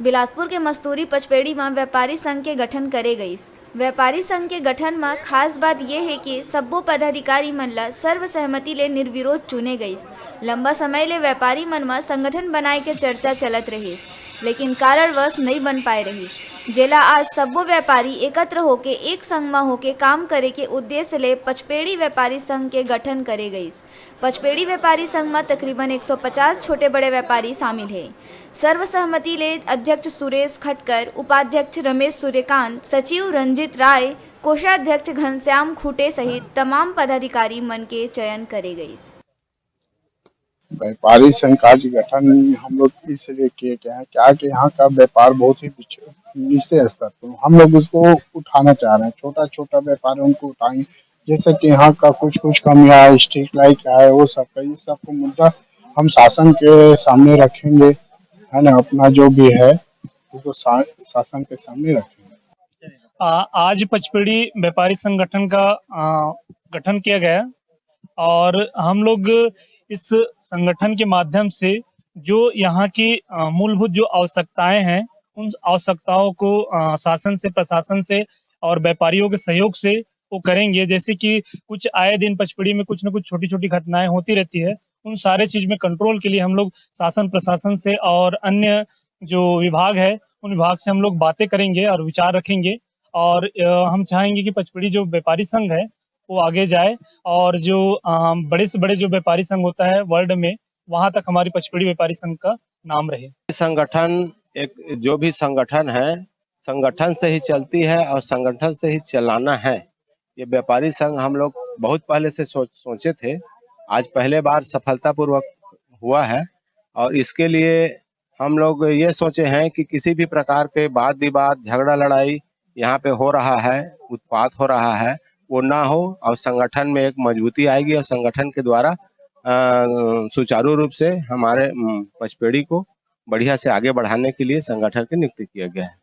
बिलासपुर के मस्तूरी पचपेड़ी में व्यापारी संघ के गठन करे गईस। व्यापारी संघ के गठन में खास बात यह है कि सब्बो पदाधिकारी मन ला सर्वसहमति ले निर्विरोध चुने गईस। लंबा समय ले व्यापारी मन में संगठन बनाए के चर्चा चलत रहीस, लेकिन कारणवश नहीं बन पाए रहीस, जेला आज सब्बो व्यापारी एकत्र होके एक संघ में होके काम करे के उद्देश्य ले पचपेड़ी व्यापारी संघ के गठन करे गईस। पचपेड़ी व्यापारी संघ में तकरीबन 150 छोटे बड़े व्यापारी शामिल हैं। सर्वसहमति ले अध्यक्ष सुरेश खटकर, उपाध्यक्ष रमेश सूर्यकांत, सचिव रंजित राय, कोषाध्यक्ष घनश्याम खूटे सहित तमाम पदाधिकारी मन के चयन करे गईस। व्यापारी संघ का गठन हम लोग इसलिए किए गए हैं क्या कि यहाँ का व्यापार बहुत ही निचले स्तर पर, हम लोग उसको उठाना चाह रहे हैं। छोटा छोटा व्यापार उनको उठाएंगे, जैसे कि यहाँ का कुछ कमियां है, स्ट्रीट लाइट है, वो सब का ये सब को मुद्दा हम शासन के सामने रखेंगे, है ना। अपना जो भी है उसको शासन के सामने रखेंगे। आज पचपेड़ी व्यापारी संगठन का गठन किया गया और हम लोग इस संगठन के माध्यम से जो यहाँ की मूलभूत जो आवश्यकताएं हैं, उन आवश्यकताओं को शासन से, प्रशासन से और व्यापारियों के सहयोग से वो करेंगे। जैसे कि कुछ आए दिन पचपेड़ी में कुछ न कुछ छोटी छोटी घटनाएं होती रहती है, उन सारे चीज में कंट्रोल के लिए हम लोग शासन प्रशासन से और अन्य जो विभाग है उन विभाग से हम लोग बातें करेंगे और विचार रखेंगे। और हम चाहेंगे कि पचपेड़ी जो व्यापारी संघ है वो आगे जाए और जो बड़े से बड़े जो व्यापारी संघ होता है वर्ल्ड में, वहां तक हमारी पचपेड़ी व्यापारी संघ का नाम रहे। संगठन एक जो भी संगठन है, संगठन से ही चलती है और संगठन से ही चलाना है। ये व्यापारी संघ हम लोग बहुत पहले से सोचे थे, आज पहले बार सफलतापूर्वक हुआ है। और इसके लिए हम लोग ये सोचे हैं कि किसी भी प्रकार के वाद विवाद, झगड़ा लड़ाई यहाँ पे हो रहा है, उत्पात हो रहा है, वो ना हो और संगठन में एक मजबूती आएगी और संगठन के द्वारा सुचारू रूप से हमारे पचपेड़ी को बढ़िया से आगे बढ़ाने के लिए संगठन की नियुक्ति किया गया है।